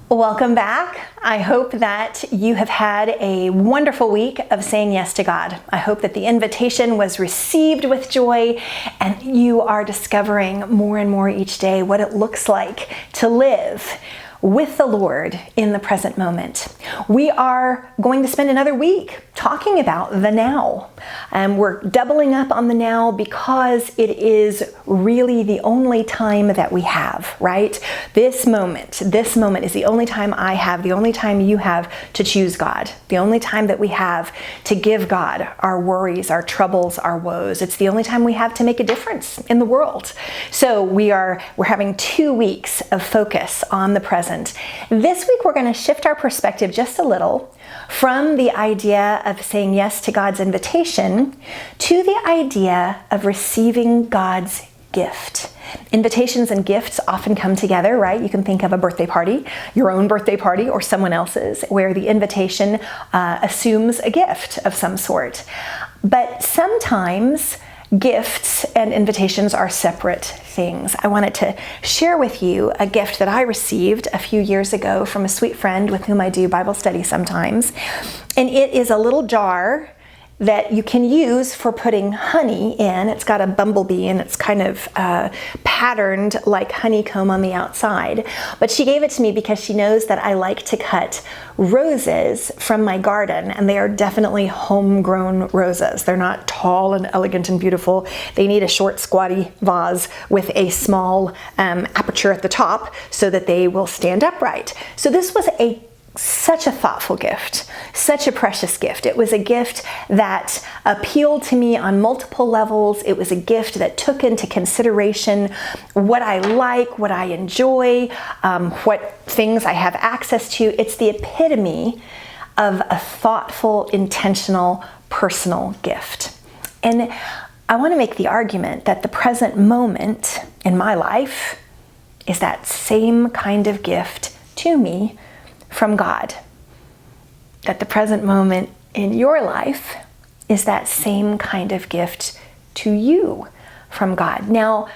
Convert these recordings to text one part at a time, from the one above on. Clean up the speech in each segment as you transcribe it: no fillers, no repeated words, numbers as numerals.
Welcome back. I hope that you have had a wonderful week of saying yes to God. I hope that the invitation was received with joy and you are discovering more and more each day what it looks like to live with the Lord in the present moment. We are going to spend another week talking about the now. We're doubling up on the now because it is really the only time that we have, right? This moment is the only time I have, the only time you have to choose God, the only time that we have to give God our worries, our troubles, our woes. It's the only time we have to make a difference in the world. So we're having 2 weeks of focus on the present. This week, we're going to shift our perspective just a little from the idea of saying yes to God's invitation to the idea of receiving God's gift. Invitations and gifts often come together, right? You can think of a birthday party, your own birthday party or someone else's, where the invitation assumes a gift of some sort. But sometimes gifts and invitations are separate things. I wanted to share with you a gift that I received a few years ago from a sweet friend with whom I do Bible study sometimes. And it is a little jar that you can use for putting honey in. It's got a bumblebee and it's kind of patterned like honeycomb on the outside. But she gave it to me because she knows that I like to cut roses from my garden, and they are definitely homegrown roses. They're not tall and elegant and beautiful. They need a short, squatty vase with a small aperture at the top so that they will stand upright. So this was such a thoughtful gift, such a precious gift. It was a gift that appealed to me on multiple levels. It was a gift that took into consideration what I like, what I enjoy, what things I have access to. It's the epitome of a thoughtful, intentional, personal gift. And I want to make the argument that the present moment in my life is that same kind of gift to me from God. That the present moment in your life is that same kind of gift to you from God. Now,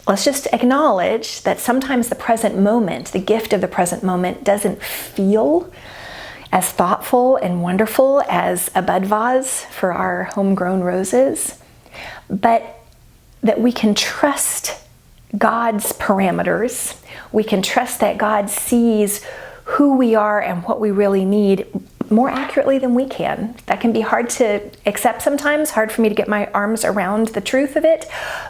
let's just acknowledge that sometimes the present moment, the gift of the present moment, doesn't feel as thoughtful and wonderful as a bud vase for our homegrown roses, but that we can trust God's parameters. We can trust that God sees who we are and what we really need more accurately than we can. That can be hard to accept sometimes, hard for me to get my arms around the truth of it,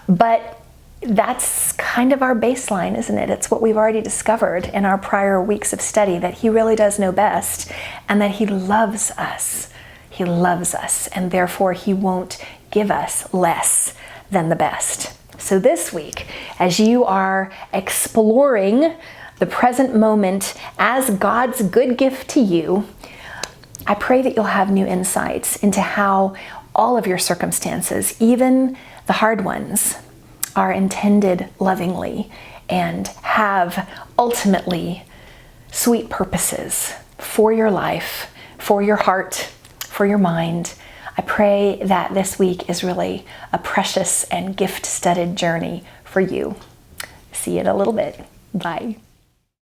but that's kind of our baseline, isn't it? It's what we've already discovered in our prior weeks of study, that He really does know best and that He loves us. He loves us, and therefore He won't give us less than the best. So this week, as you are exploring the present moment as God's good gift to you, I pray that you'll have new insights into how all of your circumstances, even the hard ones, are intended lovingly and have ultimately sweet purposes for your life, for your heart, for your mind. I pray that this week is really a precious and gift-studded journey for you. See you in a little bit. Bye.